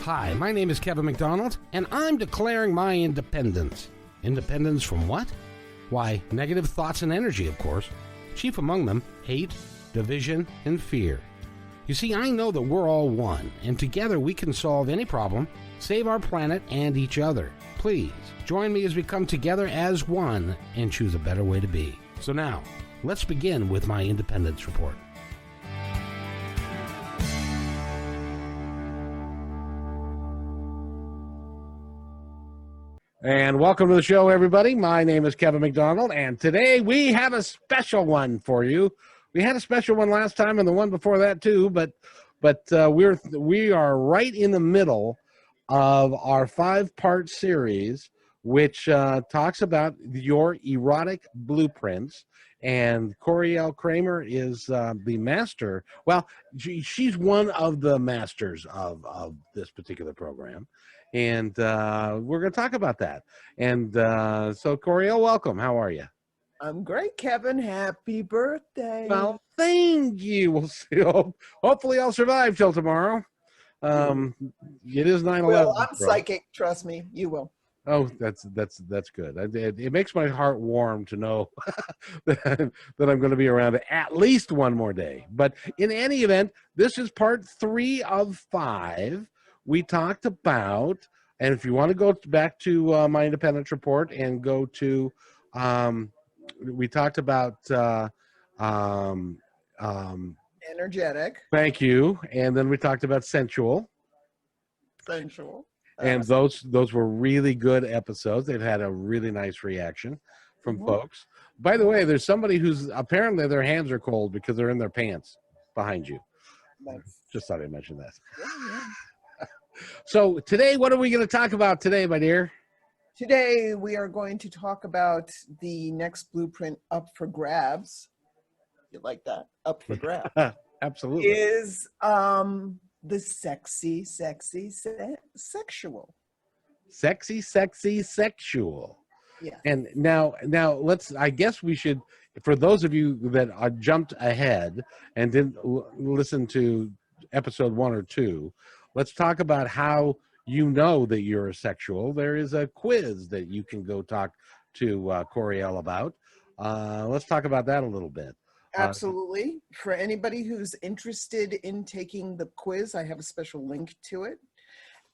Hi, my name is Kevin McDonald, and I'm declaring my independence. Independence from what? Why, negative thoughts and energy, of course. Chief among them, hate, division, and fear. You see, I know that we're all one, and together we can solve any problem, save our planet and each other. Please, join me as we come together as one and choose a better way to be. So now, let's begin with my independence report. And welcome to the show, everybody. My name is Kevin McDonald, and today we have a special one for you. We had a special one last time and the one before that too, but we are right in the middle of our 5-part series, which talks about your erotic blueprints. And Coryelle Kramer is the master. Well, she's one of the masters of this particular program. And we're going to talk about that. And so, Coryelle, welcome. How are you? I'm great, Kevin. Happy birthday. Well, thank you. We'll see. Hopefully, I'll survive till tomorrow. It is 9/11. Well, I'm psychic. Trust me, you will. Oh, that's good. It makes my heart warm to know that I'm going to be around at least one more day. But in any event, this is part 3 of 5. We talked about, and if you want to go back to my independence report and go to, we talked about energetic. Thank you, and then we talked about sensual. And those were really good episodes. They've had a really nice reaction from folks. By the way, there's somebody who's apparently their hands are cold because they're in their pants behind you. Just thought I'd mention that. Yeah. So today, what are we going to talk about today, my dear? Today, we are going to talk about the next blueprint up for grabs. You like that? Up for grabs. Absolutely. Is the sexy sexual. Sexy sexual. Yeah. And now I guess we should, for those of you that jumped ahead and didn't listen to episode 1 or 2, let's talk about how you know that you're a sexual. There is a quiz that you can go talk to Coryelle about. Let's talk about that a little bit. Absolutely. For anybody who's interested in taking the quiz, I have a special link to it.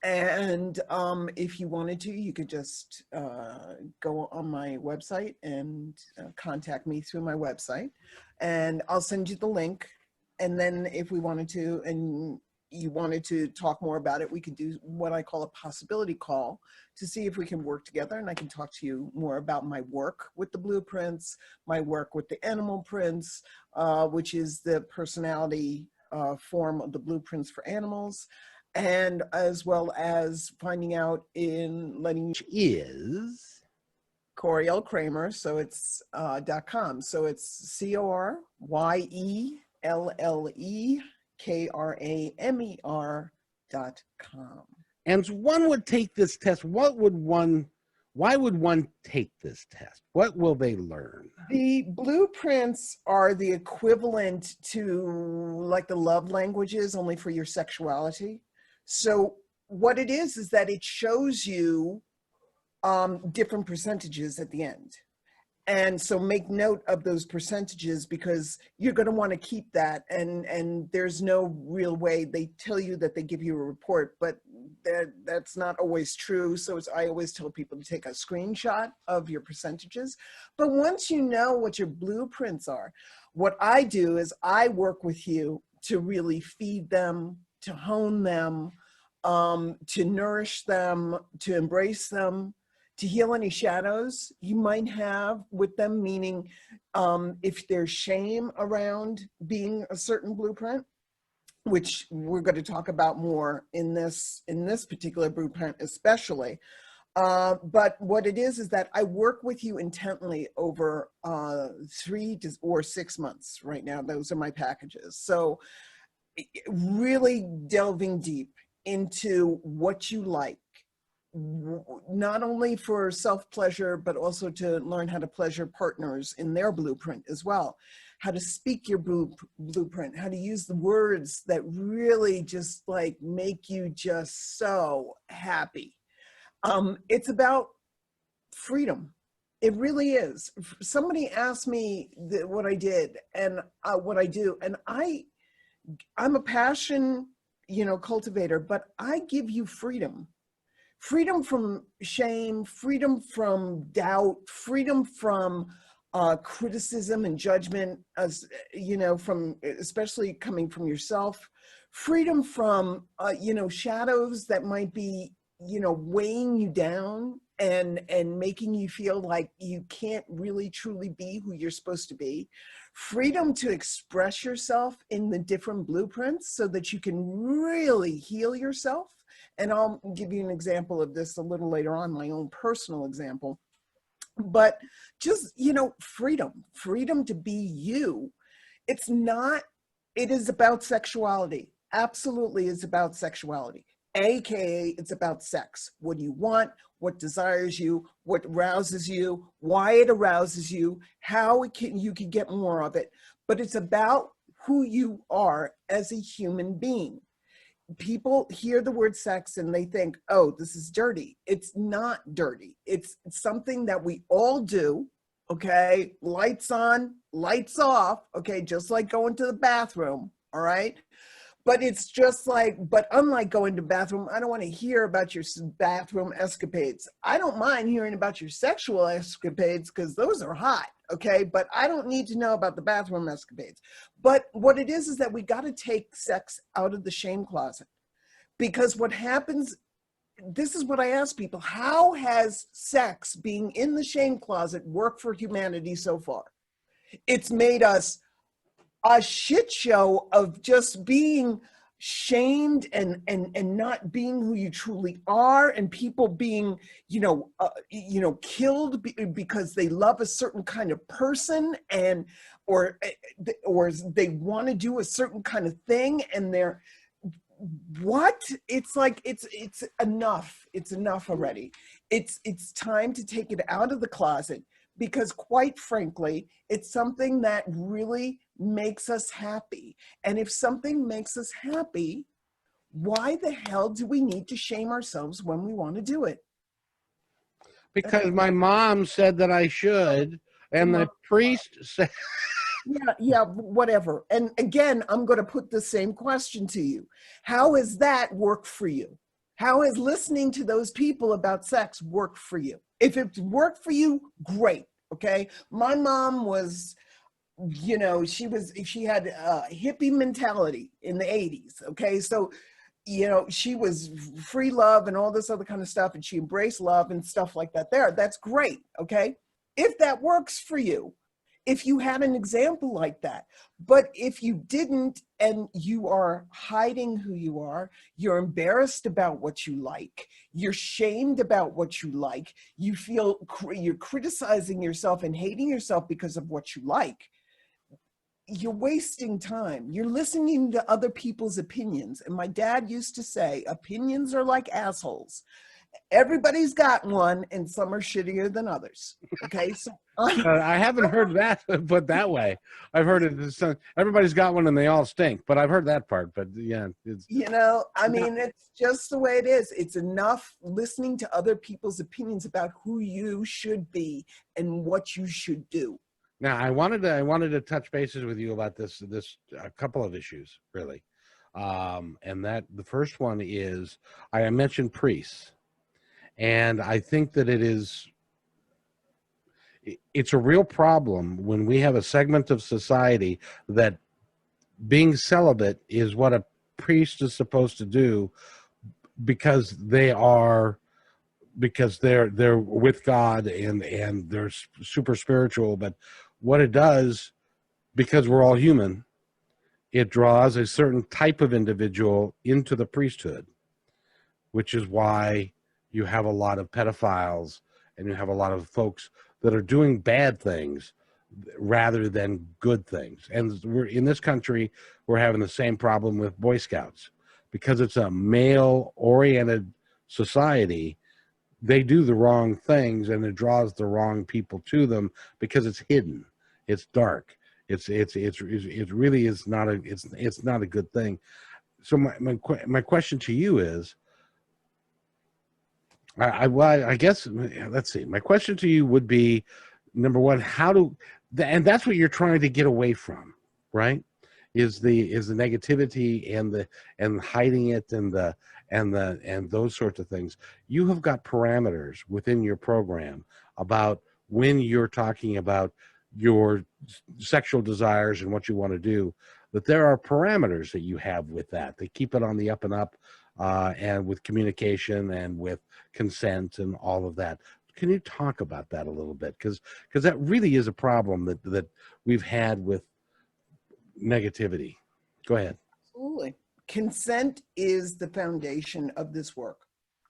And if you wanted to, you could just go on my website and contact me through my website. And I'll send you the link. And then if we wanted to, and you wanted to talk more about it, we could do what I call a possibility call to see if we can work together, and I can talk to you more about my work with the blueprints, my work with the animal prints, which is the personality form of the blueprints for animals, and as well as finding out in letting you is Coryelle Kramer, so it's .com, so it's CoryelleKramer.com. And one would take this test. Why would one take this test? What will they learn? The blueprints are the equivalent to like the love languages, only for your sexuality. So what it is that it shows you different percentages at the end. And so make note of those percentages because you're going to want to keep that. And there's no real way. They tell you that they give you a report, but that's not always true. So I always tell people to take a screenshot of your percentages. But once you know what your blueprints are, what I do is I work with you to really feed them, to hone them, to nourish them, to embrace them, to heal any shadows you might have with them, meaning if there's shame around being a certain blueprint, which we're going to talk about more in this particular blueprint especially. But what it is that I work with you intently over 3 or 6 months right now. Those are my packages. So really delving deep into what you like, not only for self-pleasure, but also to learn how to pleasure partners in their blueprint as well. how to speak your blueprint, how to use the words that really just like make you just so happy. It's about freedom. It really is. Somebody asked me what I did and what I do, and I'm a passion, cultivator, but I give you freedom. Freedom from shame, freedom from doubt, freedom from criticism and judgment, as from especially coming from yourself, freedom from shadows that might be weighing you down and making you feel like you can't really truly be who you're supposed to be, freedom to express yourself in the different blueprints so that you can really heal yourself. And I'll give you an example of this a little later on, my own personal example. But just, freedom to be you. It is about sexuality. Absolutely is about sexuality. AKA it's about sex. What do you want? What desires you? What arouses you? Why it arouses you? How you can get more of it. But it's about who you are as a human being. People hear the word sex and they think, oh, this is dirty. It's not dirty. It's something that we all do. Okay. Lights on, lights off. Okay. Just like going to the bathroom. All right. But it's just like, but unlike going to the bathroom, I don't want to hear about your bathroom escapades. I don't mind hearing about your sexual escapades because those are hot, okay? But I don't need to know about the bathroom escapades. But what it is that we got to take sex out of the shame closet. Because what happens, this is what I ask people, how has sex being in the shame closet worked for humanity so far? It's made us a shit show of just being shamed and not being who you truly are, and people being killed because they love a certain kind of person, and or they want to do a certain kind of thing, and they're it's like it's enough. It's enough already. It's time to take it out of the closet, because quite frankly, it's something that really makes us happy. And if something makes us happy, why the hell do we need to shame ourselves when we want to do it? Because my mom said that I should, and the priest said... Yeah, whatever. And again, I'm going to put the same question to you. How has that worked for you? How has listening to those people about sex worked for you? If it's worked for you, great. Okay. My mom was, she had a hippie mentality in the 80s. Okay. So, she was free love and all this other kind of stuff. And she embraced love and stuff like that there. That's great. Okay. If that works for you, if you had an example like that. But if you didn't, and you are hiding who you are, you're embarrassed about what you like, you're shamed about what you like, you feel you're criticizing yourself and hating yourself because of what you like, you're wasting time. You're listening to other people's opinions. And my dad used to say, opinions are like assholes. Everybody's got one, and some are shittier than others. Okay, so I haven't heard that put that way. I've heard it. Everybody's got one, and they all stink. But I've heard that part. But yeah, it's, it's just the way it is. It's enough listening to other people's opinions about who you should be and what you should do. Now, I wanted to touch bases with you about this a couple of issues really, and that the first one is I mentioned priests. And I think that it's a real problem when we have a segment of society that being celibate is what a priest is supposed to do because they're with God and they're super spiritual. But what it does, because we're all human, it draws a certain type of individual into the priesthood, which is why you have a lot of pedophiles and you have a lot of folks that are doing bad things rather than good things. And we're in this country, we're having the same problem with Boy Scouts because it's a male-oriented society. They do the wrong things and it draws the wrong people to them because it's hidden, it's dark, It really is not a it's not a good thing. So my question to you is, I guess, let's see. My question to you would be, number one, and that's what you're trying to get away from, right? Is the negativity and hiding it and those sorts of things. You have got parameters within your program about when you're talking about your sexual desires and what you want to do, that there are parameters that you have with that. They keep it on the up and up, and with communication and with consent and all of that. Can you talk about that a little bit? Because that really is a problem that we've had with negativity. Go ahead. Absolutely. Consent is the foundation of this work.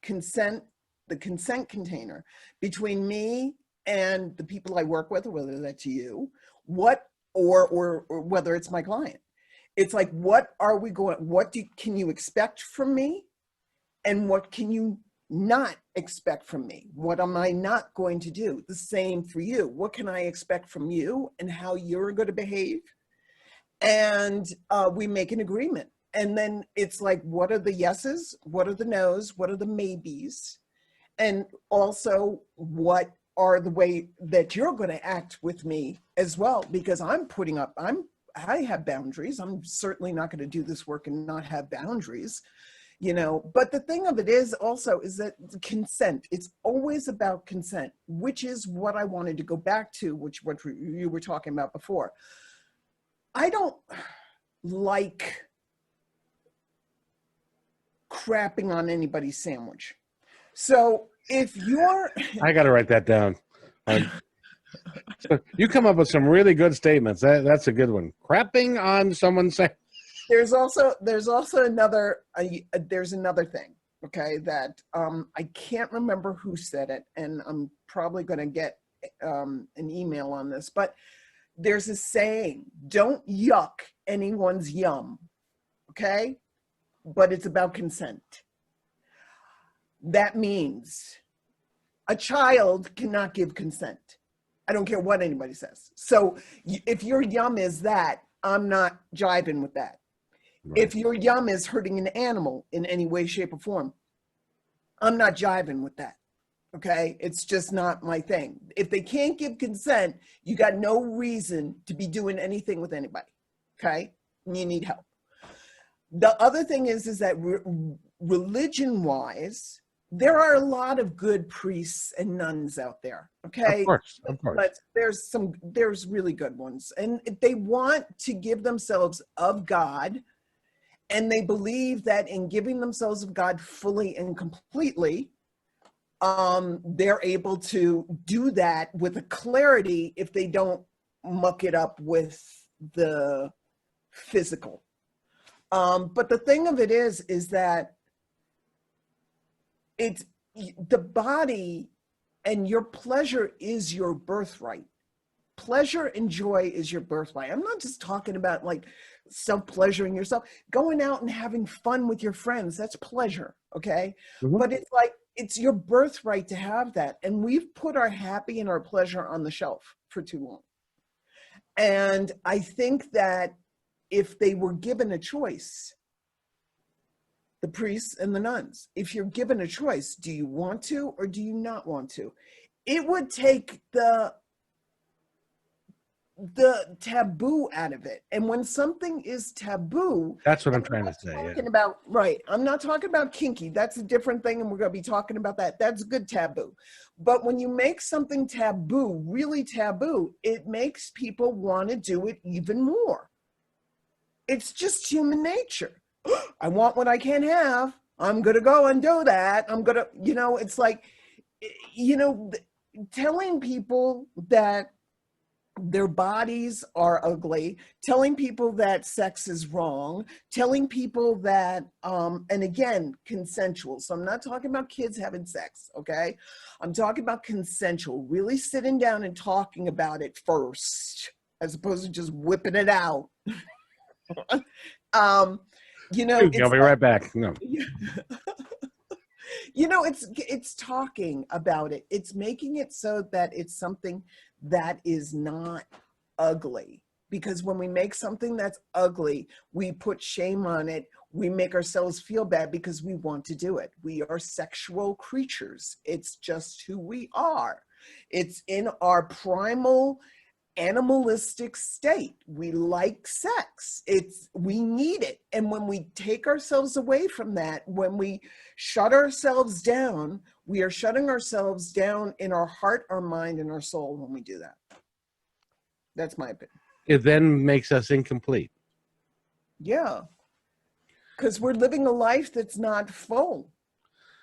Consent, the consent container between me and the people I work with, or whether that's you, or whether it's my client. It's like, can you expect from me? And what can you not expect from me? What am I not going to do? The same for you. What can I expect from you and how you're going to behave? And we make an agreement. And then it's like, what are the yeses? What are the nos? What are the maybes? And also, what are the way that you're going to act with me as well? Because I have boundaries. I'm certainly not going to do this work and not have boundaries, but the thing of it is also is that consent, it's always about consent, which is what I wanted to go back to, what you were talking about before. I don't like crapping on anybody's sandwich. So if you're... I got to write that down. So you come up with some really good statements. That's a good one. Crapping on someone's sandwich. There's also another thing, okay, that I can't remember who said it, and I'm probably going to get an email on this, but there's a saying, don't yuck anyone's yum, okay? But it's about consent. That means a child cannot give consent. I don't care what anybody says. So if your yum is that, I'm not jiving with that. Right. If your yum is hurting an animal in any way, shape, or form, I'm not jiving with that. Okay? It's just not my thing. If they can't give consent, you got no reason to be doing anything with anybody. Okay? And you need help. The other thing is that religion-wise, there are a lot of good priests and nuns out there. Okay? Of course. But there's really good ones. And they want to give themselves of God. And they believe that in giving themselves of God fully and completely, they're able to do that with a clarity if they don't muck it up with the physical. But the thing of it is that it's the body, and your pleasure is your birthright. Pleasure and joy is your birthright. I'm not just talking about like self-pleasuring yourself. Going out and having fun with your friends, that's pleasure, okay? Mm-hmm. But it's like, it's your birthright to have that. And we've put our happy and our pleasure on the shelf for too long. And I think that if they were given a choice, the priests and the nuns, if you're given a choice, do you want to or do you not want to? It would take the taboo out of it. And when something is taboo, that's what I'm trying to say. Right. I'm not talking about kinky. That's a different thing. And we're going to be talking about that. That's a good taboo. But when you make something taboo, really taboo, it makes people want to do it even more. It's just human nature. I want what I can't have. I'm going to go and do that. I'm going to, it's like, telling people that their bodies are ugly, telling people that sex is wrong, telling people that, and again, consensual. So I'm not talking about kids having sex, okay? I'm talking about consensual, really sitting down and talking about it first, as opposed to just whipping it out. I'll be right back. No. It's talking about it. It's making it so that it's something that is not ugly, because when we make something that's ugly, we put shame on it. We make ourselves feel bad because we want to do it. We are sexual creatures. It's just who we are. It's in our primal animalistic state. We like sex. We need it. And when we take ourselves away from that, when we shut ourselves down, we are shutting ourselves down in our heart, our mind, and our soul when we do that. That's my opinion. It then makes us incomplete. Yeah. Because we're living a life that's not full.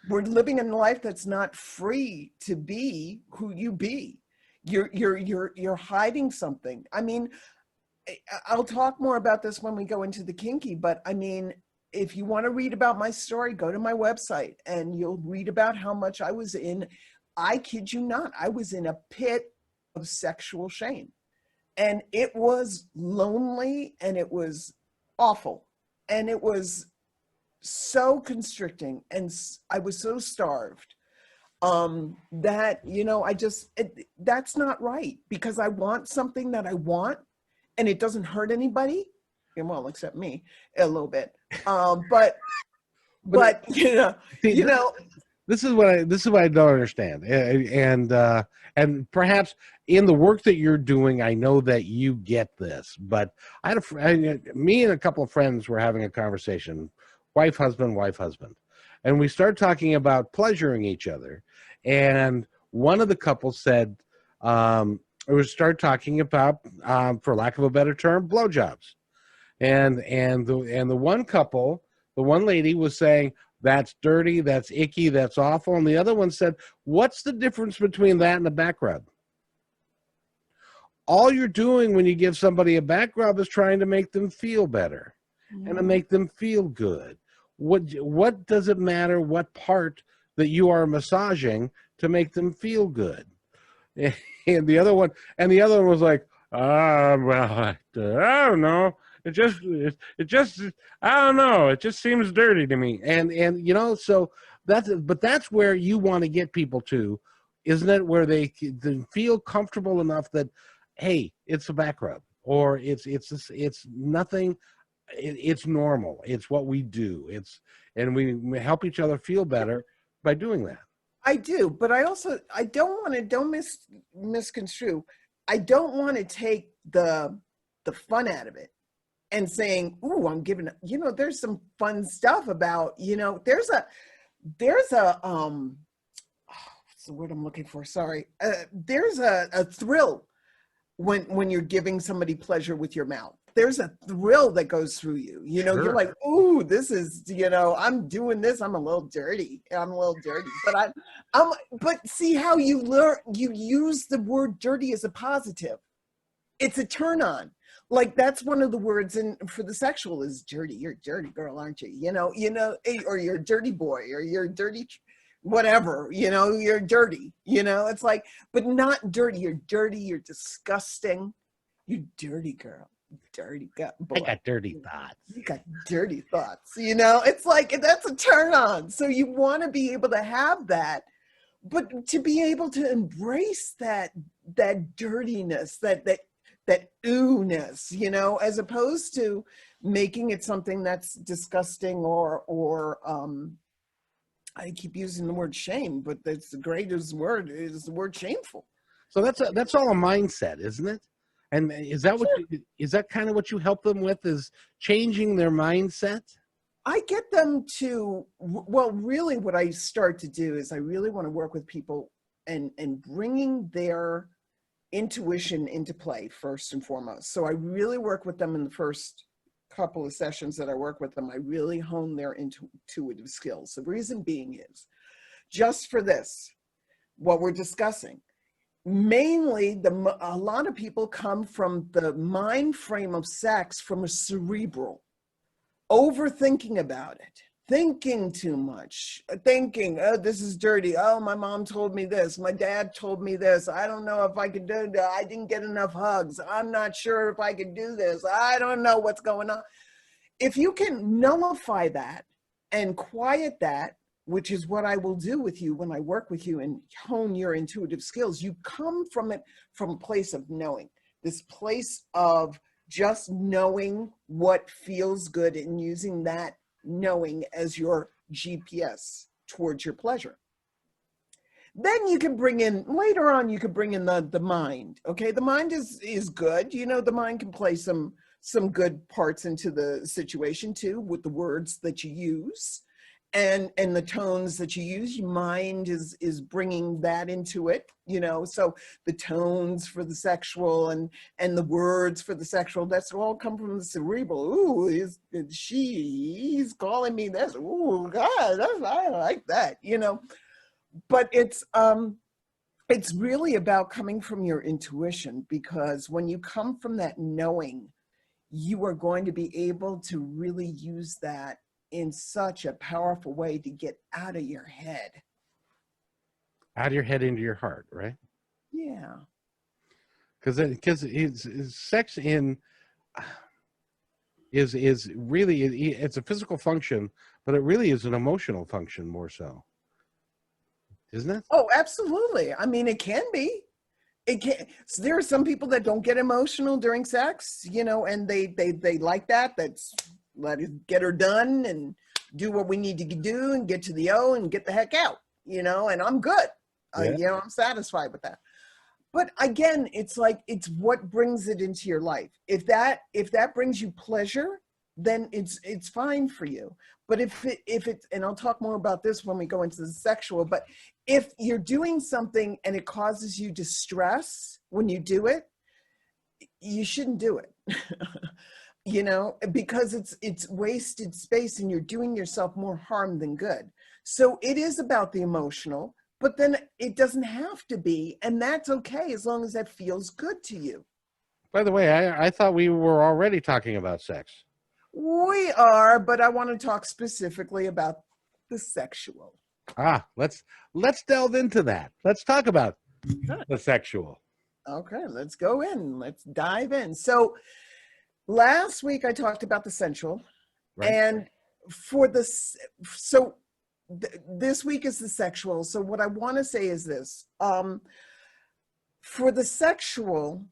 We're living in a life that's not free to be who you be. You're hiding something. I mean, I'll talk more about this when we go into the kinky, but I mean, if you want to read about my story, go to my website and you'll read about how much I kid you not, I was in a pit of sexual shame. And it was lonely and it was awful. And it was so constricting and I was so starved. That, that's not right, because I want something that I want and it doesn't hurt anybody. Well, except me a little bit. But See, this is what I don't understand. And perhaps in the work that you're doing, I know that you get this, but me and a couple of friends were having a conversation, wife, husband, and we started talking about pleasuring each other. And one of the couples said, started talking about, for lack of a better term, blowjobs. And the one couple, the one lady was saying, that's dirty, that's icky, that's awful. And the other one said, what's the difference between that and a back rub? All you're doing when you give somebody a back rub is trying to make them feel better and to make them feel good. What does it matter what part that you are massaging to make them feel good? And the other one was like, well, I don't know. It just, I don't know. It just seems dirty to me. And so that's where you want to get people to, isn't it? Where they feel comfortable enough that, hey, it's a back rub, or it's nothing. It's normal. It's what we do. And we help each other feel better by doing that. I do, but I don't misconstrue. I don't want to take the fun out of it and saying, ooh, I'm giving, there's some fun stuff about, there's a what's the word I'm looking for? Sorry. There's a thrill when you're giving somebody pleasure with your mouth. There's a thrill that goes through you. Sure. You're like, ooh, this is, I'm doing this. I'm a little dirty. But but see how you use the word dirty as a positive. It's a turn on. Like that's one of the words for the sexual is dirty. You're a dirty girl, aren't you? Or you're a dirty boy, or you're dirty, whatever, you're dirty, it's like, but not dirty. You're dirty. You're disgusting. You dirty girl. Dirty boy. I got dirty thoughts. You got dirty thoughts. It's like, that's a turn on. So you want to be able to have that, but to be able to embrace that dirtiness, that ooh-ness, as opposed to making it something that's disgusting or I keep using the word shame, but that's the greatest word is the word shameful. So that's all a mindset, isn't it? And is that kind of what you help them with, is changing their mindset? I get them to, well, really what I start to do is I really want to work with people and bringing their intuition into play first and foremost. So I really work with them in the first couple of sessions that I work with them. I really hone their intuitive skills. The reason being is just for this, what we're discussing. Mainly, a lot of people come from the mind frame of sex from a cerebral, overthinking about it, thinking too much, thinking, oh, this is dirty. Oh, my mom told me this. My dad told me this. I don't know if I could do that. I didn't get enough hugs. I'm not sure if I could do this. I don't know what's going on. If you can nullify that and quiet that, which is what I will do with you when I work with you and hone your intuitive skills, you come from it from a place of knowing, this place of just knowing what feels good and using that knowing as your GPS towards your pleasure. Then you can bring in, later on, you can bring in the mind. Okay, the mind is good. You know, the mind can play some good parts into the situation too, with the words that you use and the tones that you use. Your mind is bringing that into it, you know. So the tones for the sexual and the words for the sexual, that's all come from the cerebral. Ooh, he's calling me this. Ooh, God, I like that, you know. But it's really about coming from your intuition, because when you come from that knowing, you are going to be able to really use that in such a powerful way to get out of your head. Out of your head into your heart, right? Yeah. Because sex is really, it's a physical function, but it really is an emotional function more so. Isn't it? Oh, absolutely. I mean, it can be. It can. So there are some people that don't get emotional during sex, you know, and they like that. That's let it get her done and do what we need to do and get to the O and get the heck out, you know. And I'm good. Yeah. You know, I'm satisfied with that. But again, it's like, it's what brings it into your life. If that brings you pleasure, then it's fine for you. But if it's, and I'll talk more about this when we go into the sexual, but if you're doing something and it causes you distress when you do it, you shouldn't do it. You know, because it's wasted space and you're doing yourself more harm than good. So it is about the emotional, but then it doesn't have to be, and that's okay as long as that feels good to you. By the way, I thought we were already talking about sex. We are, but I want to talk specifically about the sexual. Let's delve into that. Let's talk about the sexual. Okay, let's go in. Let's dive in. So last week I talked about the sensual, Right. and this week is the sexual. So what I want to say is this: for the sexual,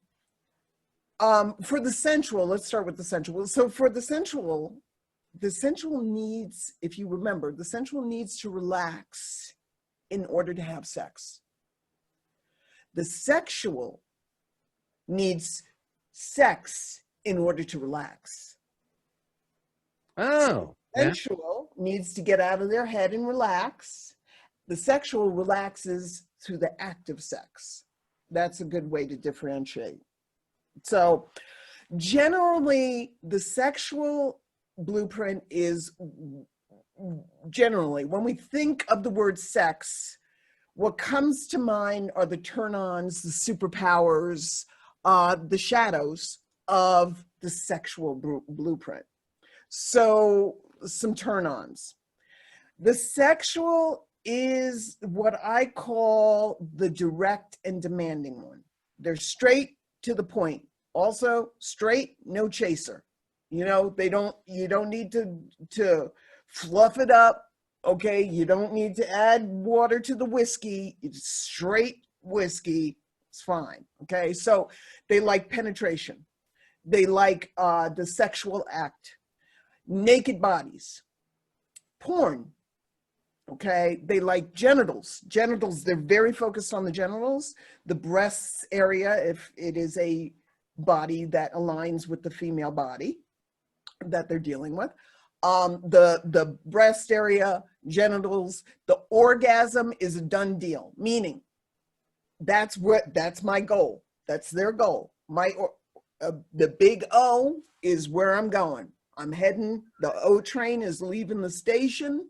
for the sensual, let's start with the sensual. So for the sensual needs, if you remember, the sensual needs to relax in order to have sex. The sexual needs sex in order to relax. Oh, The sensual needs to get out of their head and relax. The sexual relaxes through the act of sex. That's a good way to differentiate. So generally, the sexual blueprint is, generally, when we think of the word sex, what comes to mind are the turn-ons, the superpowers, the shadows of the sexual blueprint. So some turn-ons. The sexual is what I call the direct and demanding one. They're straight to the point. Also straight, no chaser. You know, you don't need to fluff it up. Okay, you don't need to add water to the whiskey. It's straight whiskey. It's fine. Okay, so they like penetration. They like the sexual act, naked bodies, porn. Okay, they like genitals. Genitals, they're very focused on the genitals, the breasts area, if it is a body that aligns with the female body that they're dealing with. The breast area, genitals, the orgasm is a done deal, meaning that's my goal. That's their goal. The big O is where I'm going. I'm heading, the O train is leaving the station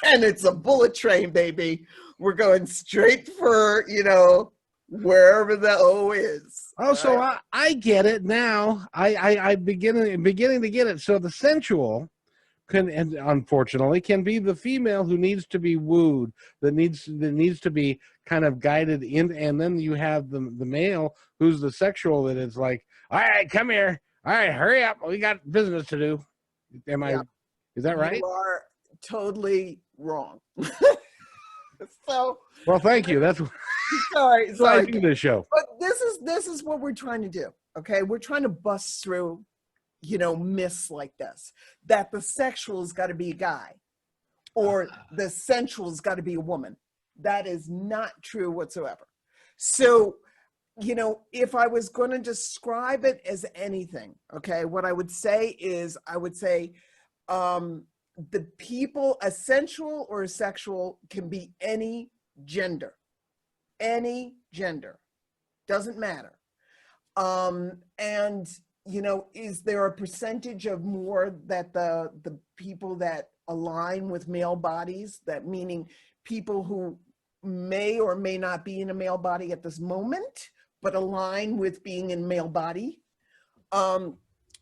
and it's a bullet train, baby. We're going straight for, you know, wherever the O is. Oh, so I get it now. I'm beginning to get it. So the sensual can, and unfortunately, can be the female who needs to be wooed, that needs to be kind of guided in, and then you have the male who's the sexual, that is like, all right, come here, all right, hurry up, we got business to do. Is that right? You are totally wrong. So, well, thank you. That's sorry. why I do this show. But this is what we're trying to do. Okay, we're trying to bust through, myths like this, that the sexual has got to be a guy or the sensual has got to be a woman. That is not true whatsoever. So, if I was going to describe it as anything, okay, what I would say is, the people, a sensual or a sexual, can be any gender, doesn't matter. And is there a percentage of more that the people that align with male bodies, that meaning people who may or may not be in a male body at this moment, but align with being in male body? Are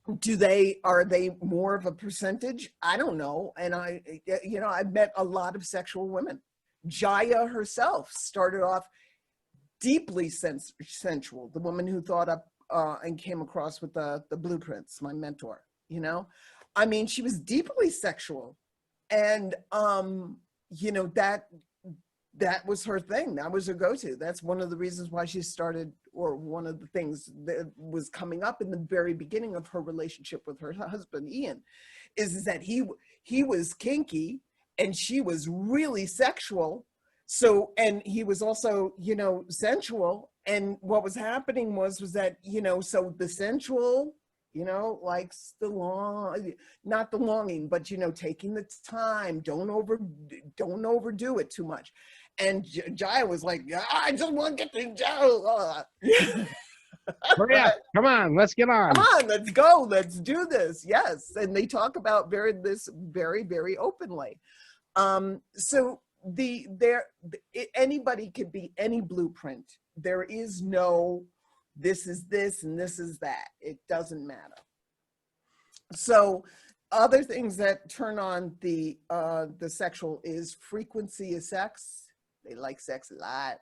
they more of a percentage? I don't know. And I've met a lot of sexual women. Jaya herself started off deeply sensual, the woman who thought up and came across with the blueprints, my mentor. She was deeply sexual, and that was her thing. That was her go-to. That's one of the reasons why she started, or one of the things that was coming up in the very beginning of her relationship with her husband, Ian, is that he was kinky and she was really sexual. So, and he was also, sensual. And what was happening was that, so the sensual, likes not the longing, but, taking the time, don't overdo it too much. And Jaya was like, I just want to get to Jaya. Hurry up. Come on, let's get on. Come on, let's go. Let's do this. Yes. And they talk about this very, very openly. So anybody could be any blueprint. There is no, this is this and this is that. It doesn't matter. So other things that turn on the sexual is frequency of sex. They like sex a lot.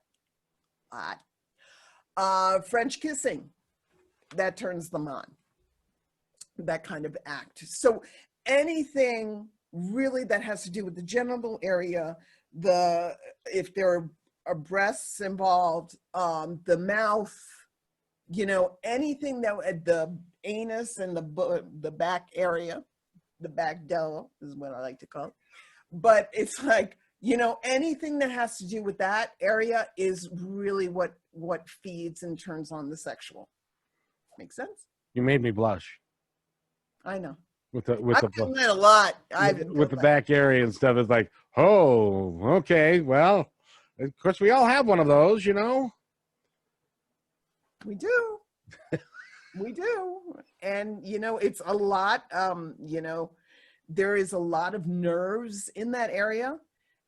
French kissing, that turns them on, that kind of act. So anything really that has to do with the genital area, if there are breasts involved, the mouth, anything that the anus and the back area, the back door is what I like to call it. But it's like, anything that has to do with that area is really what feeds and turns on the sexual. Makes sense? You made me blush. I know. I've done that a lot. With the back area and stuff, it's like, oh, okay, well, of course we all have one of those, We do. We do. And, it's a lot, there is a lot of nerves in that area,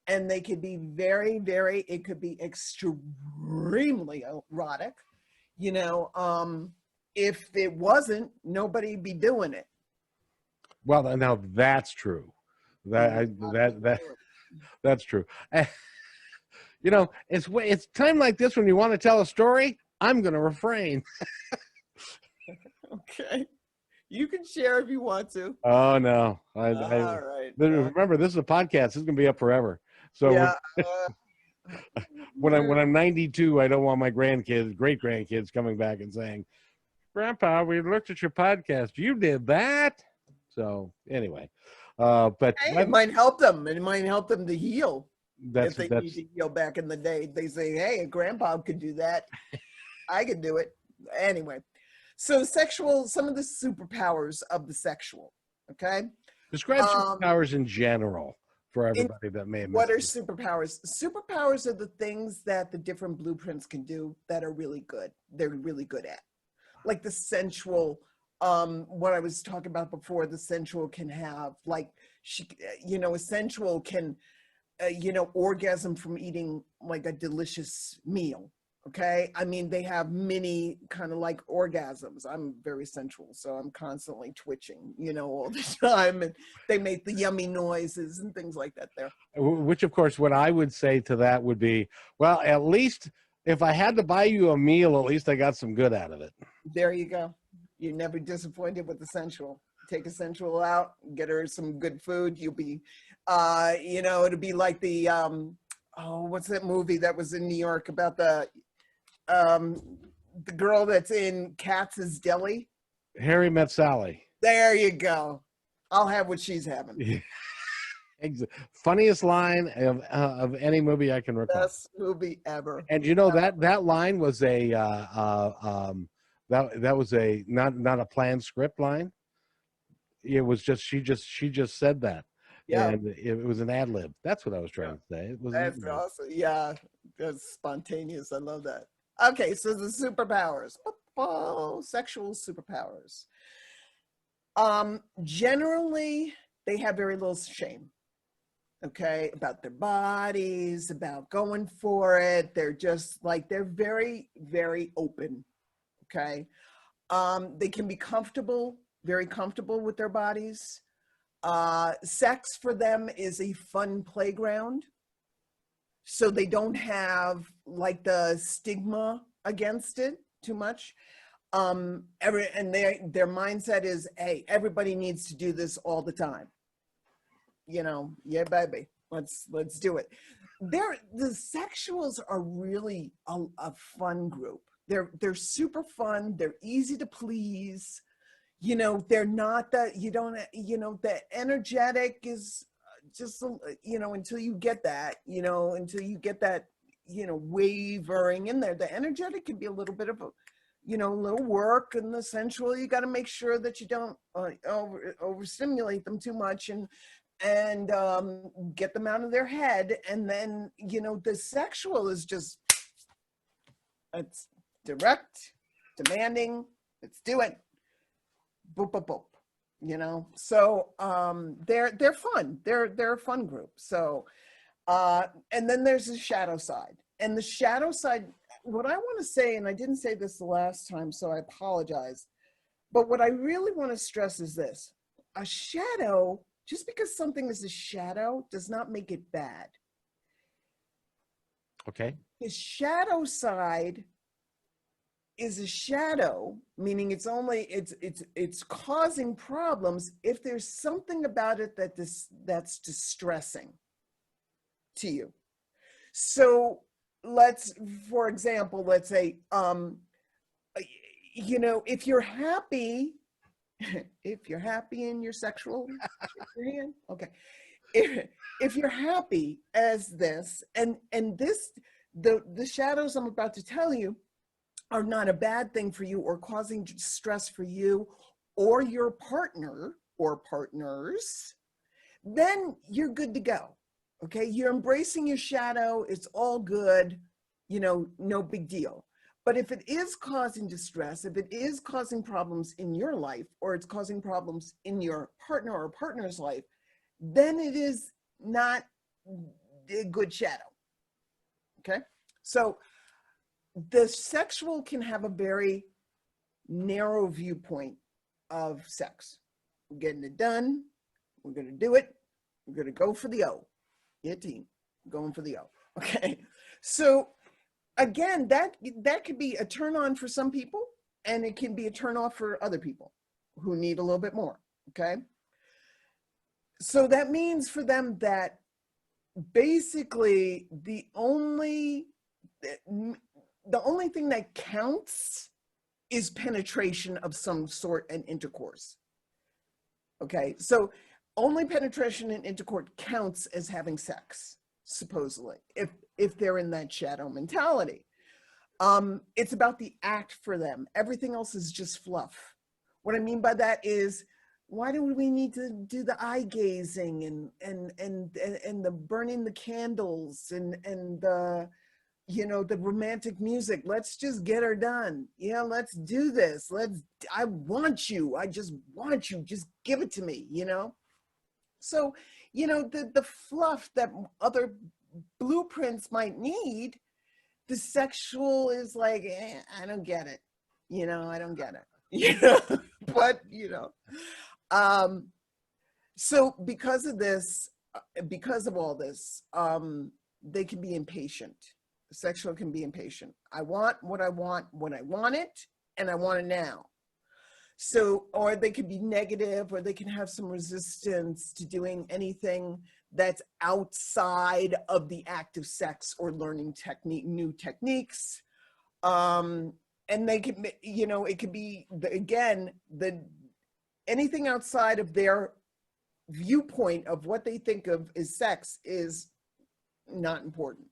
and they could be very, very, it could be extremely erotic. If it wasn't, nobody'd be doing it. Well, now that's true. That's true. It's time like this when you want to tell a story, I'm going to refrain. Okay. You can share if you want to. Oh, no. All right. Remember, this is a podcast. This is going to be up forever. So yeah, when I'm 92, I don't want my great grandkids coming back and saying, Grandpa, we looked at your podcast. You did that. So anyway, but it might help them. It might help them to heal. If they need to heal. Back in the day, they say, hey, a grandpa could do that. I could do it. Anyway, so some of the superpowers of the sexual. Okay. Describe superpowers in general for everybody that may have missed. What are superpowers? Superpowers are the things that the different blueprints can do that are really good. They're really good at. Like the sensual, what I was talking about before, the sensual can have, like, a sensual can, orgasm from eating like a delicious meal. Okay. They have many kind of like orgasms. I'm very sensual, so I'm constantly twitching, all the time. And they make the yummy noises and things like that there. Which, of course, what I would say to that would be, well, at least if I had to buy you a meal, at least I got some good out of it. There you go. You're never disappointed with the sensual. Take a sensual out, get her some good food. You'll be, it'll be like the, what's that movie that was in New York about the girl that's in Katz's Deli. Harry Met Sally. There you go. I'll have what she's having. Funniest line of any movie I can recall. Best movie ever. And you know that line was a that was a not a planned script line. It was just she just said that, Yeah, and it was an ad lib. That's what I was trying to say. It was an that's ad-lib. awesome. Yeah, that's spontaneous. I love that. Okay, so the superpowers. Oh, sexual superpowers. Generally, they have very little shame. Okay, about their bodies, about going for it. They're just like, they're very, very open. Okay. They can be comfortable, very comfortable with their bodies. Sex for them is a fun playground. So they don't have like the stigma against it too much. And their mindset is, hey, everybody needs to do this all the time. You know, yeah, baby, let's do it. The sexuals are really a fun group. They're super fun. They're easy to please. You know, they're not that, you don't, you know, the energetic is just, you know, until you get that, wavering in there. The energetic can be a little bit of a, you know, little work, and the sensual, you got to make sure that you don't overstimulate them too much and get them out of their head. And then, you know, the sexual is just, it's direct, demanding, let's do it. Boop, boop, boop. You know, so they're fun. They're a fun group. So and then there's the shadow side. And the shadow side, what I want to say, and I didn't say this the last time, so I apologize, but what I really want to stress is this: a shadow, just because something is a shadow does not make it bad. Okay. The shadow side is a shadow, meaning it's causing problems if there's something about it that's distressing to you. So for example, let's say, you know, if you're happy in your sexual, okay. If you're happy as this, and this, the shadows I'm about to tell you are not a bad thing for you or causing stress for you or your partner or partners, then you're good to go. Okay, you're embracing your shadow, it's all good, you know, no big deal. But if it is causing distress, if it is causing problems in your life, or it's causing problems in your partner or partner's life, then it is not a good shadow. Okay, so the sexual can have a very narrow viewpoint of sex. We're getting it done. We're going to do it. We're going to go for the O. Yeah, team, going for the O. Okay. So again, that could be a turn on for some people, and it can be a turn off for other people who need a little bit more. Okay. So that means for them that basically the only thing that counts is penetration of some sort and intercourse. Okay, so only penetration and intercourse counts as having sex, supposedly, if they're in that shadow mentality. It's about the act for them. Everything else is just fluff. What I mean by that is, why do we need to do the eye gazing and the burning the candles and the, you know, the romantic music? Let's just get her done. Yeah, let's do this. I want you. I just want you. Just give it to me, you know? So, you know, the fluff that other blueprints might need, the sexual is like, I don't get it. You know, I don't get it. You know, but, you know. So because of this, because of all this, they can be impatient. Sexual can be impatient. I want what I want when I want it, and I want it now. So, or they can be negative, or they can have some resistance to doing anything that's outside of the act of sex or learning new techniques. and they can, you know, it could be again, anything outside of their viewpoint of what they think of as sex is not important.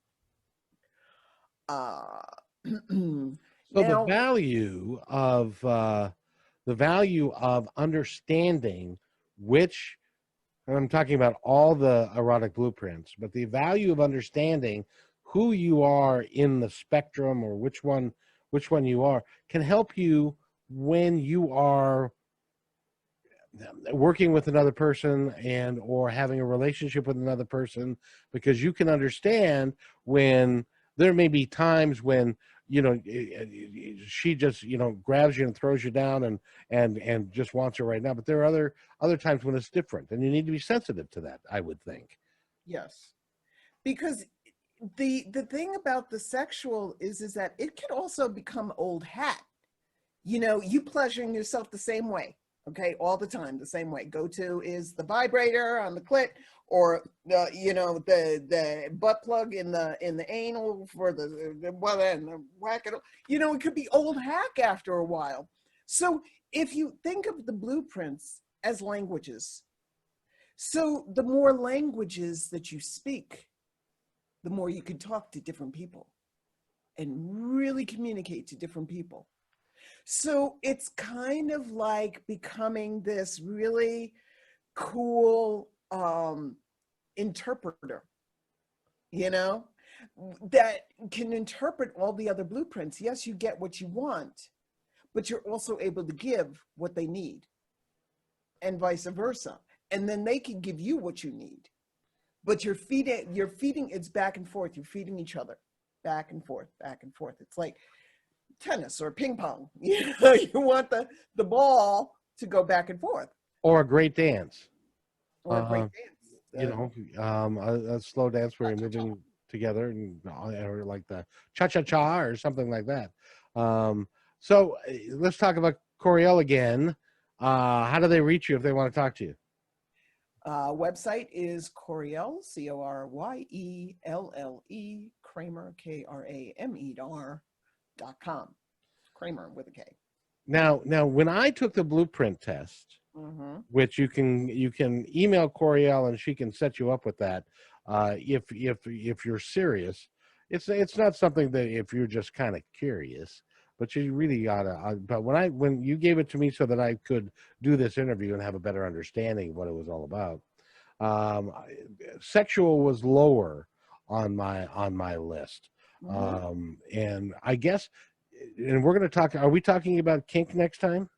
So the Now, value of understanding which, and I'm talking about all the erotic blueprints, but the value of understanding who you are in the spectrum, or which one you are, can help you when you are working with another person and or having a relationship with another person, because you can understand when there may be times when, you know, she just, you know, grabs you and throws you down and just wants you right now, but there are other times when it's different, and you need to be sensitive to that, I would think. yes, because the thing about the sexual is that it can also become old hat. You know, you pleasuring yourself the same way, okay, all the time, the same way. Go-to is the vibrator on the clit, or the, you know, the butt plug in the anal for the well, and the whack it. You know, it could be old hack after a while. So if you think of the blueprints as languages, so the more languages that you speak, the more you can talk to different people and really communicate to different people. So it's kind of like becoming this really cool interpreter, you know, that can interpret all the other blueprints. Yes, you get what you want, but you're also able to give what they need, and vice versa. And then they can give you what you need. But you're feeding, it's back and forth. You're feeding each other back and forth, back and forth. It's like tennis or ping pong. You know, you want the ball to go back and forth. Or a great dance, Or a great dance. you know, a slow dance where you're moving together, and or like the cha-cha-cha or something like that. So let's talk about Coryelle again. How do they reach you if they want to talk to you? Website is Coryelle, Coryelle, Kramer, Kramer.com. Kramer with a K. Now, when I took the blueprint test, Mm-hmm. which you can email Coryelle and she can set you up with that, if you're serious. It's not something that if you're just kind of curious, but you really gotta. But when you gave it to me so that I could do this interview and have a better understanding of what it was all about, sexual was lower on my list, Mm-hmm. and I guess, and we're going to talk. Are we talking about kink next time?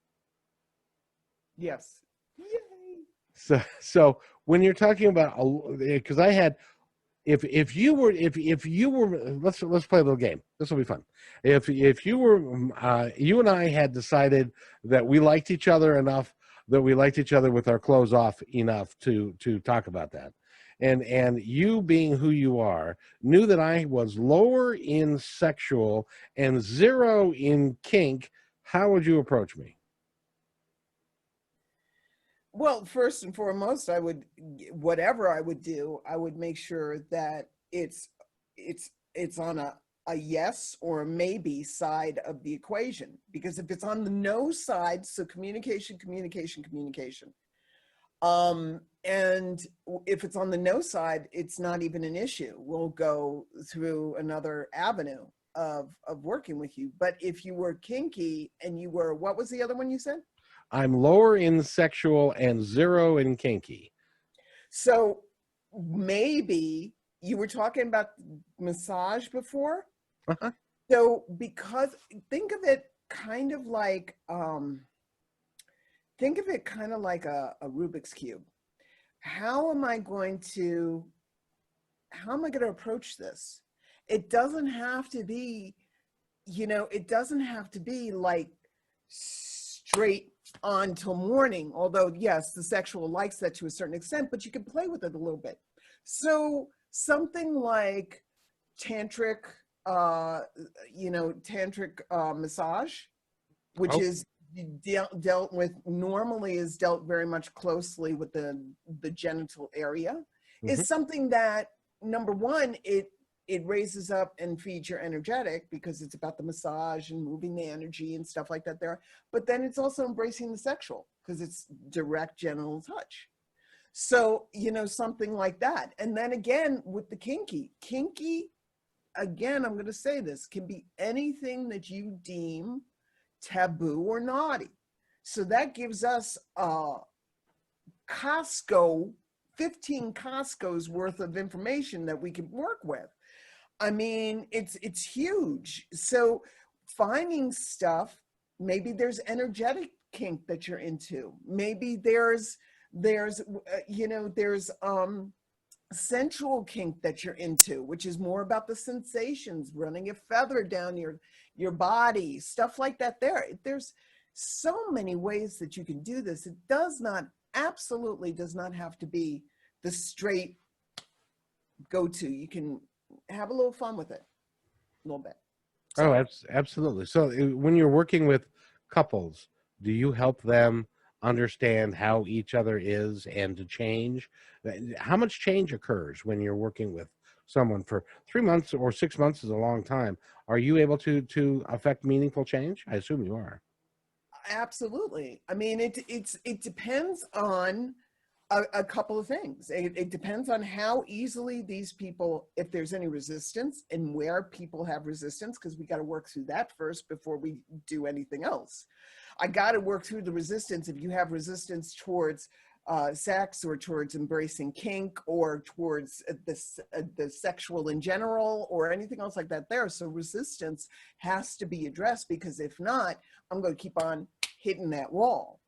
Yes. Yay. So when you're talking about, because I had, if you were let's play a little game. This will be fun. If you were you and I had decided that we liked each other enough, that we liked each other with our clothes off enough to talk about that, and you, being who you are, knew that I was lower in sexual and zero in kink, how would you approach me? Well, first and foremost, whatever I would do, I would make sure that it's on a yes or a maybe side of the equation. Because if it's on the no side, so communication, communication, communication. And if it's on the no side, it's not even an issue. We'll go through another avenue of working with you. But if you were kinky and you were, what was the other one you said? I'm lower in sexual and zero in kinky. So maybe you were talking about massage before. Uh-huh. So because think of it kind of like a Rubik's Cube. How am I going to approach this? It doesn't have to be, it doesn't have to be like straight on till morning, although yes, the sexual likes that to a certain extent, but you can play with it a little bit. So something like tantric massage, which is dealt with, normally is dealt very much closely with the genital area, is something that, number one, it raises up and feeds your energetic because it's about the massage and moving the energy and stuff like that there. But then it's also embracing the sexual because it's direct genital touch. So, you know, something like that. And then again, with the kinky, again, I'm going to say this, can be anything that you deem taboo or naughty. So that gives us Costco, 15 Costco's worth of information that we can work with. I mean, it's huge. So finding stuff, maybe there's energetic kink that you're into. Maybe there's you know, there's sensual kink that you're into, which is more about the sensations, running a feather down your body, stuff like that. There's so many ways that you can do this. It does not, absolutely does not have to be the straight go-to. You can have a little fun with it, a little bit. So, Oh, absolutely. So when you're working with couples, do you help them understand how each other is and to change? How much change occurs when you're working with someone for 3 months or 6 months is a long time? Are you able to affect meaningful change? I assume you are. absolutely. I mean, it depends on a couple of things. It depends on how easily these people, if there's any resistance and where people have resistance, because we got to work through that first before we do anything else. I got to work through the resistance. If you have resistance towards sex or towards embracing kink or towards the sexual in general or anything else like that there. So resistance has to be addressed, because if not, I'm going to keep on hitting that wall.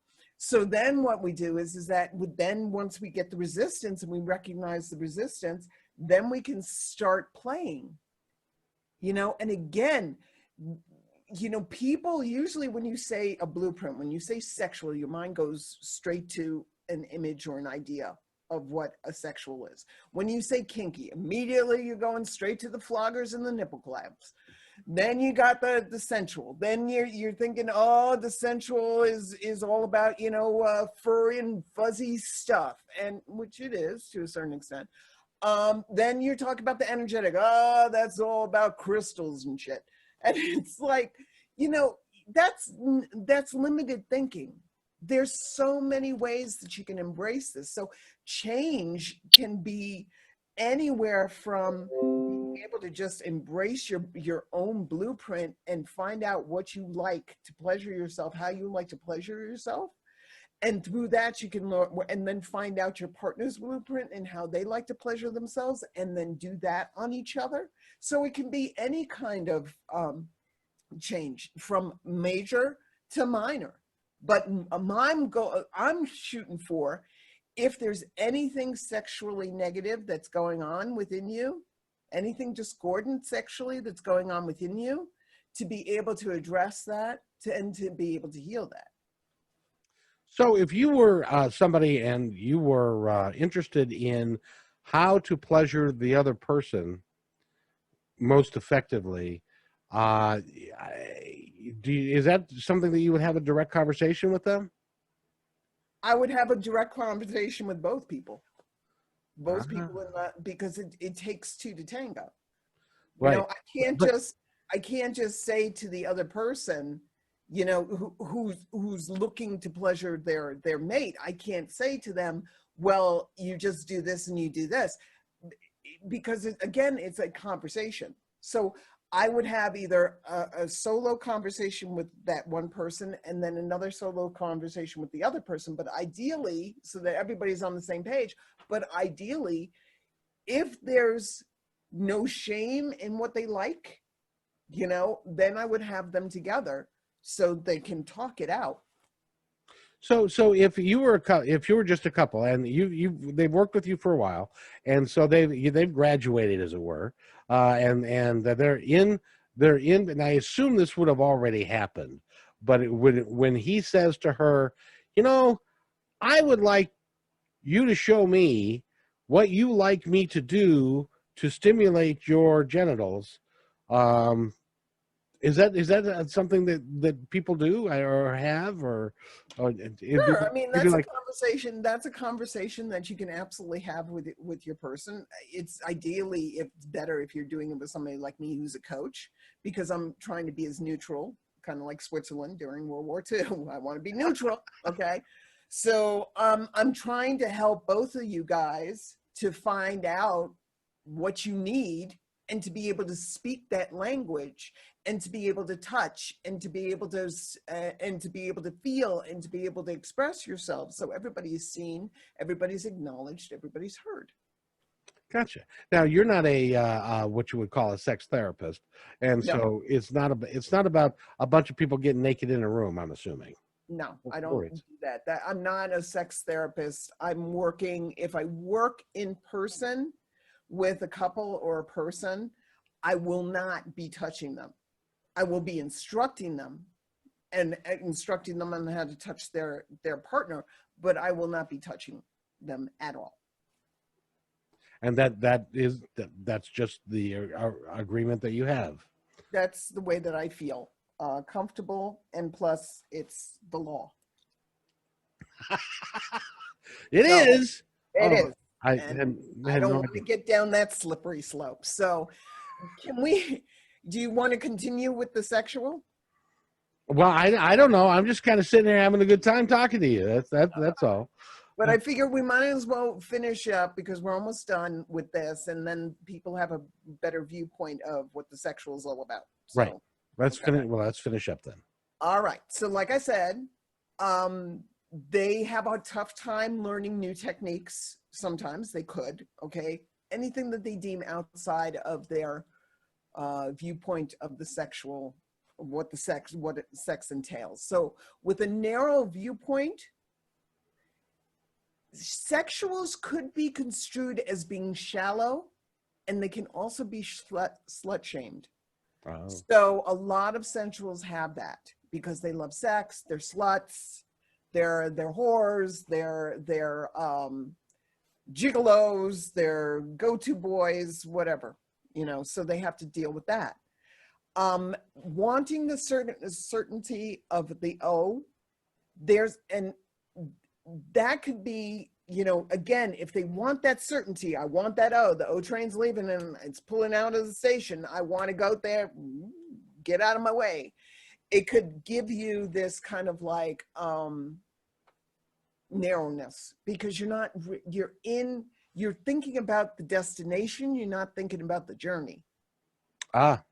So then what we do is that then once we get the resistance and we recognize the resistance, then we can start playing, you know. And again, you know, people usually, when you say a blueprint, when you say sexual, your mind goes straight to an image or an idea of what a sexual is. When you say kinky, immediately you're going straight to the floggers and the nipple clamps. Then you got the sensual. Then you're thinking, oh, the sensual is all about, you know, furry and fuzzy stuff, and which it is to a certain extent. Then you're talking about the energetic. Oh, that's all about crystals and shit. And it's like, you know, that's limited thinking. There's so many ways that you can embrace this. So change can be anywhere from being able to just embrace your own blueprint and find out what you like to pleasure yourself, how you like to pleasure yourself. And through that, you can learn, and then find out your partner's blueprint and how they like to pleasure themselves, and then do that on each other. So it can be any kind of change from major to minor. But I'm shooting for, if there's anything sexually negative that's going on within you, anything discordant sexually that's going on within you, to be able to address that and to be able to heal that. So if you were somebody and you were interested in how to pleasure the other person most effectively, is that something that you would have a direct conversation with them? I would have a direct conversation with both people. Both Uh-huh. people in that, because it takes two to tango. You Right. know, I can't just say to the other person, you know, who's looking to pleasure their mate, I can't say to them, well, you just do this and you do this, because again, it's a conversation. So I would have either a solo conversation with that one person and then another solo conversation with the other person, but ideally, so that everybody's on the same page, but ideally, if there's no shame in what they like, you know, then I would have them together so they can talk it out. So if you were if you were just a couple and they've worked with you for a while, and so they've graduated, as it were, and they're in, and I assume this would have already happened, but when he says to her, you know, I would like you to show me what you like me to do to stimulate your genitals, um, Is that something that people do or have or it'd be, Sure. I mean, it'd be that's a like, conversation. That's a conversation that you can absolutely have with your person. It's ideally if better if you're doing it with somebody like me who's a coach, because I'm trying to be as neutral, kind of like Switzerland during World War II. I want to be neutral. Okay. So I'm trying to help both of you guys to find out what you need and to be able to speak that language and to be able to touch and to be able to feel and to be able to express yourself, so everybody is seen, everybody's acknowledged, everybody's heard. gotcha. Now you're not a what you would call a sex therapist, and No, so it's not about a bunch of people getting naked in a room. I'm assuming. no, I Or don't do it's that. I'm not a sex therapist. I'm working, if I work in person with a couple or a person, I will not be touching them. I will be instructing them and instructing them on how to touch their partner, but I will not be touching them at all. and that's just the agreement that you have. That's the way that I feel comfortable, and plus it's the law. It So is. it Oh, is, I and I had don't no want to idea. get down that slippery slope. So can we, do you want to continue with the sexual? Well, I don't know. I'm just kind of sitting there having a good time talking to you. That's all. But I figure we might as well finish up because we're almost done with this, and then people have a better viewpoint of what the sexual is all about. Right. So, Let's okay. finish. Well, let's finish up then. All right. So, like I said, um, they have a tough time learning new techniques. Sometimes they could, okay? Anything that they deem outside of their viewpoint of the sexual, what sex entails. So, with a narrow viewpoint, sexuals could be construed as being shallow, and they can also be slut shamed. Oh. So a lot of sensuals have that because they love sex, they're sluts, they're whores, they're gigolos, they're go-to boys, whatever, so they have to deal with that. Wanting the certainty of the O, and that could be, again, if they want that certainty, I want that the O train's leaving and it's pulling out of the station, I want to go there, get out of my way. It could give you this kind of like narrowness because you're thinking about the destination, you're not thinking about the journey. That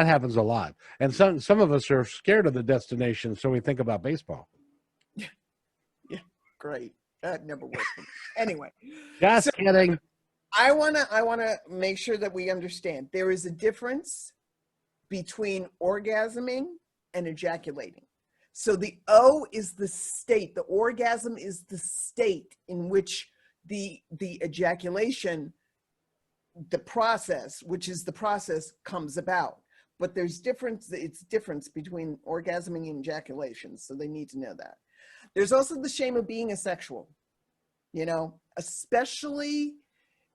happens a lot, and some of us are scared of the destination, so we think about baseball. Yeah, great. That never worked for me. Anyway, Just so kidding. I wanna make sure that we understand there is a difference between orgasming and ejaculating. So the O is the state, the orgasm is the state in which the ejaculation, the process, which is the process, comes about. But it's difference between orgasming and ejaculation. So they need to know that. There's also the shame of being asexual, especially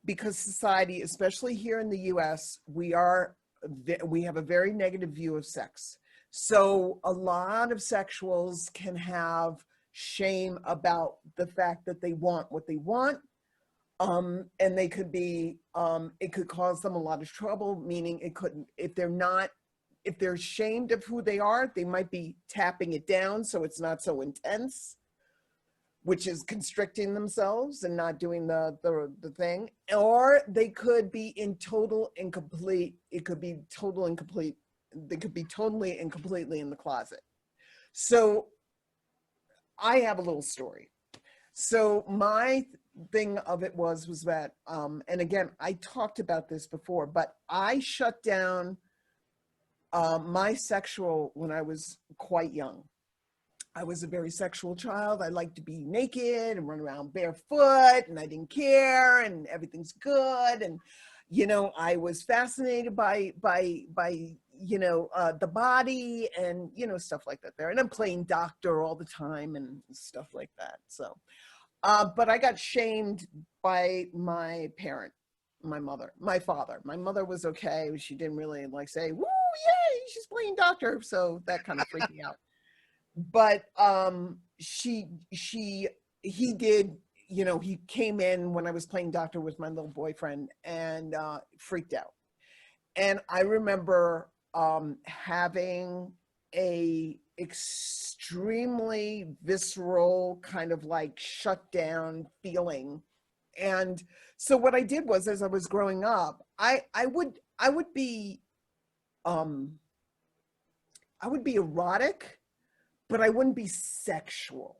because society, especially here in the US, we have a very negative view of sex. So a lot of sexuals can have shame about the fact that they want what they want. And they could be, it could cause them a lot of trouble, meaning if they're ashamed of who they are, they might be tapping it down so it's not so intense, which is constricting themselves and not doing the thing. Or they could be in total incomplete. It could be total incomplete. They could be totally and completely in the closet. So I have a little story. So my thing of it was that, and again, I talked about this before, but I shut down my sexual when I was quite young. I was a very sexual child. I liked to be naked and run around barefoot, and I didn't care, and everything's good. And, I was fascinated by the body and, stuff like that there. And I'm playing doctor all the time and stuff like that. So, but I got shamed by my parent, my mother, my father. My mother was okay. She didn't really say, woo, yay, she's playing doctor. So that kind of freaked me out. But he did, you know, he came in when I was playing doctor with my little boyfriend and freaked out. And I remember having a extremely visceral kind of like shut down feeling. And so what I did was, as I was growing up, I would be um I would be erotic, but I wouldn't be sexual.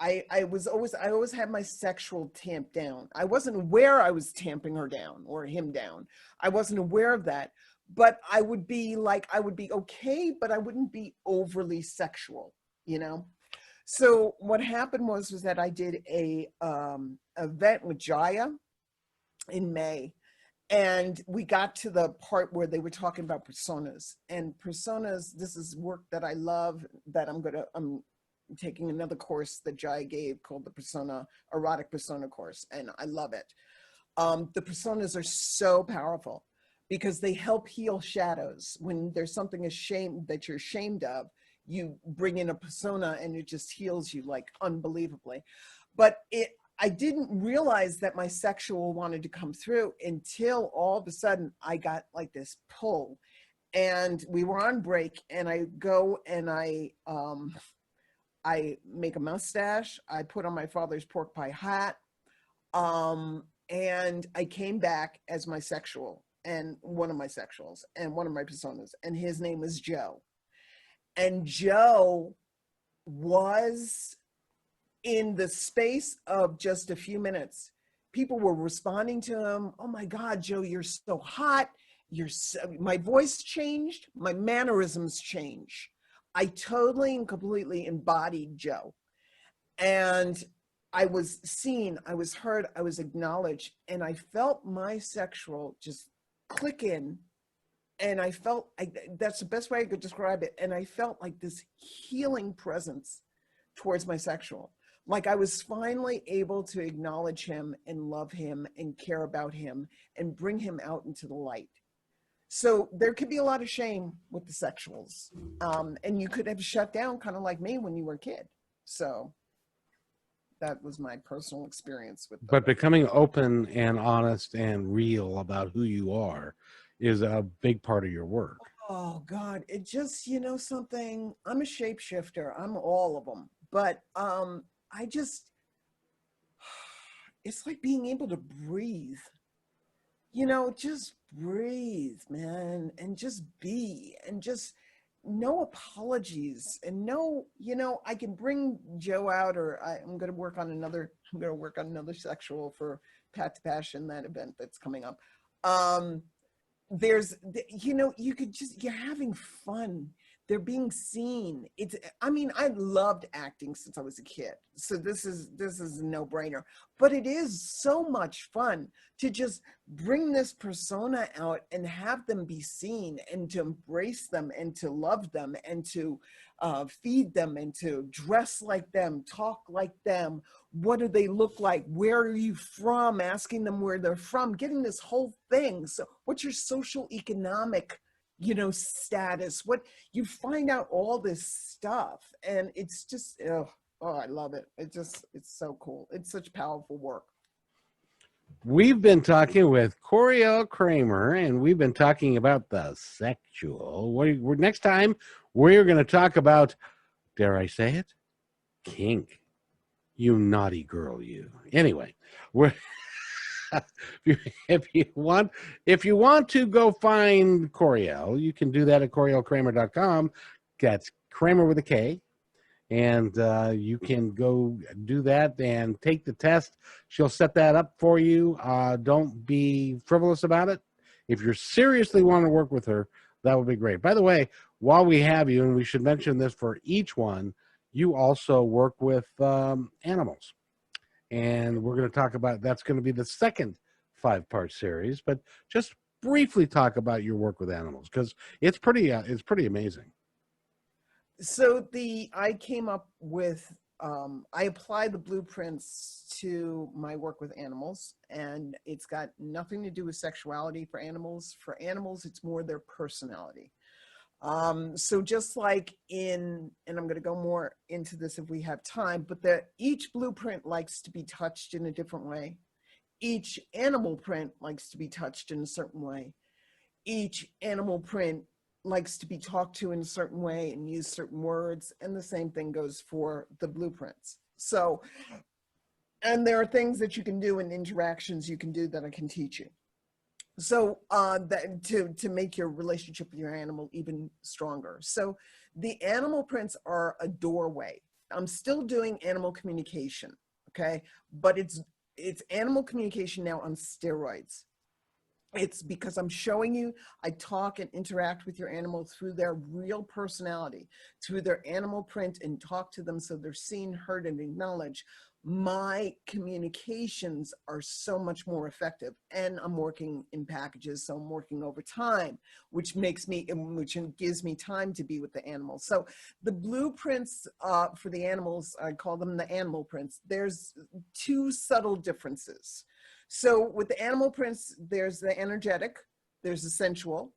I always had my sexual tamped down. I wasn't aware I was tamping her down or him down. I wasn't aware of that. But I would be like, I would be okay, but I wouldn't be overly sexual, you know? So what happened was that I did a event with Jaya in May, and we got to the part where they were talking about personas. And personas, this is work that I love, that I'm taking another course that Jai gave called the Erotic Persona course, and I love it. The personas are so powerful because they help heal shadows. When there's something ashamed that you're ashamed of, you bring in a persona and it just heals you like unbelievably. But I didn't realize that my sexual wanted to come through until all of a sudden I got like this pull, and we were on break, and I go and I make a mustache. I put on my father's pork pie hat. And I came back as my sexual, and one of my sexuals and one of my personas, and his name was Joe. And Joe was, in the space of just a few minutes, people were responding to him. Oh my God, Joe, you're so hot. My voice changed. My mannerisms changed. I totally and completely embodied Joe. And I was seen, I was heard, I was acknowledged, and I felt my sexual just click in. And I felt, that's the best way I could describe it. And I felt like this healing presence towards my sexual. Like I was finally able to acknowledge him and love him and care about him and bring him out into the light. So there could be a lot of shame with the sexuals. And you could have shut down kind of like me when you were a kid. So that was my personal experience with them. But becoming open and honest and real about who you are is a big part of your work. Oh God, it just, you know something, I'm a shapeshifter. I'm all of them. But I just, it's like being able to breathe. You know, just breathe, man, and just be, and just no apologies, and no, you know, I can bring Joe out, or I'm going to work on another sexual for Pat to Passion, that event that's coming up. There's, you know, you're having fun. They're being seen. I mean, I loved acting since I was a kid. So this is a no-brainer. But it is so much fun to just bring this persona out and have them be seen, and to embrace them and to love them and to feed them and to dress like them, talk like them. What do they look like? Where are you from? Asking them where they're from, getting this whole thing. So what's your social economic, you know, status? What, you find out all this stuff, and it's just, oh, I love it. It's so cool. It's such powerful work. We've been talking with Coryelle Kramer, and we've been talking about the sexual. Next time, we're going to talk about, dare I say it, kink. You naughty girl, you. Anyway, we're if you want to go find Coryelle, you can do that at CoryelleKramer.com. That's Kramer with a K. And you can go do that and take the test. She'll set that up for you. Don't be frivolous about it. If you're seriously wanting to work with her, that would be great. By the way, while we have you, and we should mention this for each one, you also work with animals. And we're going to talk about, that's going to be the second 5-part series, but just briefly talk about your work with animals, because it's pretty amazing. So I came up with, I apply the blueprints to my work with animals, and it's got nothing to do with sexuality for animals. For animals, it's more their personality. So just like and I'm going to go more into this if we have time, but that each blueprint likes to be touched in a different way. Each animal print likes to be touched in a certain way. Each animal print likes to be talked to in a certain way and use certain words. And the same thing goes for the blueprints. So, and there are things that you can do and interactions you can do that I can teach you. So that to make your relationship with your animal even stronger. So the animal prints are a doorway. I'm still doing animal communication, okay? But it's animal communication now on steroids. It's because I'm showing you, I talk and interact with your animal through their real personality, through their animal print, and talk to them so they're seen, heard, and acknowledged. My communications are so much more effective. And I'm working in packages, so I'm working over time, which gives me time to be with the animals. So the blueprints for the animals, I call them the animal prints. There's two subtle differences. So with the animal prints, there's the energetic, there's the sensual.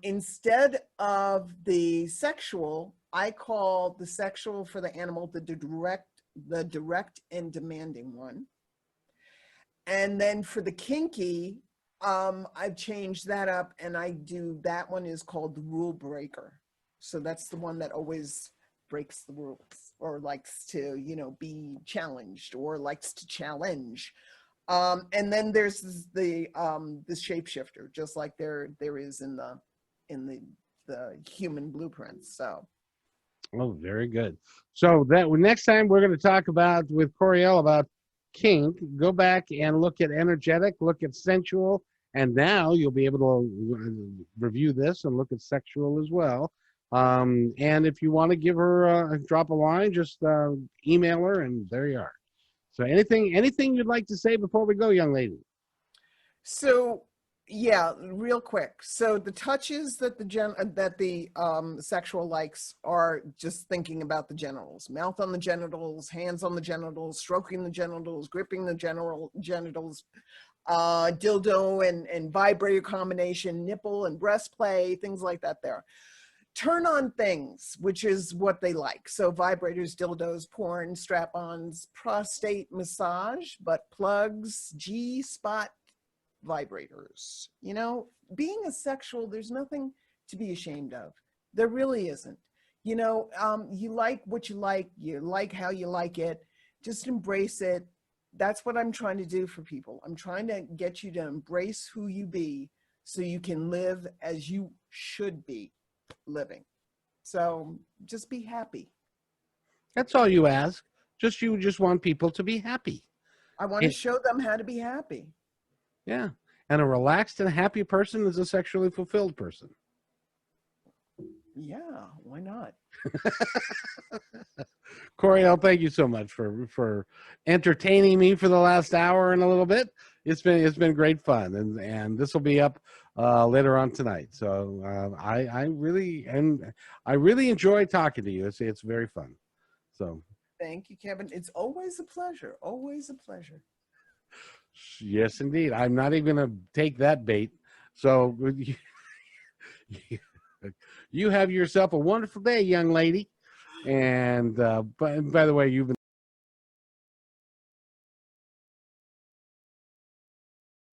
Instead of the sexual, I call the sexual for the animal the direct and demanding one. And then for the kinky, I've changed that up, and that one is called the rule breaker. So that's the one that always breaks the rules, or likes to, be challenged, or likes to challenge. And then there's the shapeshifter, just like there is in the human blueprints. So. Oh, very good. So that next time we're going to talk about with Coryelle about kink. Go back and look at energetic, look at sensual, and now you'll be able to review this and look at sexual as well. And if you want to give her drop a line, just email her, and there you are. So anything you'd like to say before we go, young lady? So yeah, real quick. So the touches that the sexual likes are just thinking about the genitals, mouth on the genitals, hands on the genitals, stroking the genitals, gripping the genitals, dildo and vibrator combination, nipple and breast play, things like that there. Turn on things, which is what they like. So vibrators, dildos, porn, strap-ons, prostate massage, butt plugs, G-spot vibrators. Being a sexual, there's nothing to be ashamed of. There really isn't. You like what you like how you like it. Just embrace it. That's what I'm trying to do for people. I'm trying to get you to embrace who you be so you can live as you should be living. So just be happy. That's all you ask. You just want people to be happy. I want to show them how to be happy. Yeah. And a relaxed and happy person is a sexually fulfilled person. Yeah, why not? Coryelle, thank you so much for entertaining me for the last hour and a little bit. It's been great fun, and this will be up later on tonight. So I really enjoy talking to you. It's very fun. So thank you, Kevin. It's always a pleasure. Always a pleasure. Yes, indeed. I'm not even going to take that bait. So you have yourself a wonderful day, young lady. And by the way, you've been